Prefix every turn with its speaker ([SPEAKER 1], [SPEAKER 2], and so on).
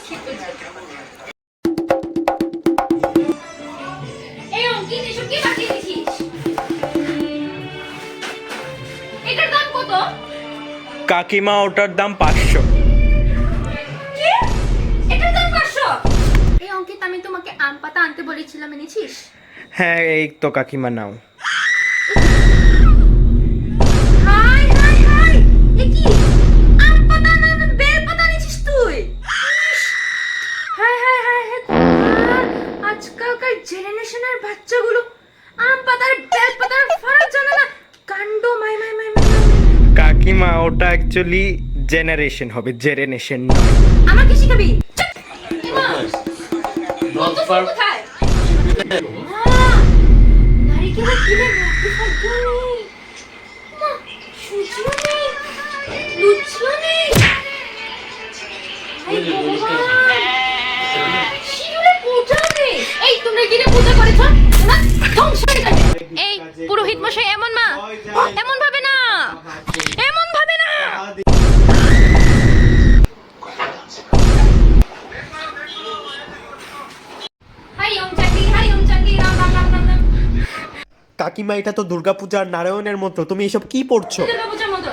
[SPEAKER 1] এই অঙ্কিত এসব কি বানিয়ে দিছিস? এটার দাম কত?
[SPEAKER 2] কাকিমা ওটার দাম 500।
[SPEAKER 1] কি? এটার দাম 500? এই অঙ্কিত আমি তোমাকে আম পাতা আনতে বলেছিলাম, এনেছিস?
[SPEAKER 2] হ্যাঁ এই তো কাকিমা নাও।
[SPEAKER 1] হাই হাই হাই, এ কি আম পাতা না বেল পাতা এনেছিস তুই? হাই হাই হাই হাই, আজকালকার জেনারেশনের বাচ্চাগুলো আম পাতার বেল পাতার ফারাক জানে না। কাণ্ড, মাই মাই মাই মাই।
[SPEAKER 2] কাকিমা ওটা অ্যাকচুয়ালি জেনারেশন হবে, জেনারেশন না।
[SPEAKER 1] আমাকে শিখাবি? মা কত ফুল কোথায়? নারিকেলের কিনে রাখতে পারবো নেই। মা সুজিও নেই, লুচিও নেই। হাই ভগবান, শিউরে পূজাও নেই। এই তোমরা কিনে পূজা করেছ না? ধ্বংস হয়ে যাবে। এই পুরোহিত মশাই এমন না, এমন ভাবে না, এমন ভাবে না। হাই ওম চাকি রাম রাম রাম রাম রাম।
[SPEAKER 3] কাকিমা এটা তো দুর্গাপূজার নারায়ণের মতো, তুমি এসব কি পড়ছো?
[SPEAKER 1] দুর্গা পূজার মতো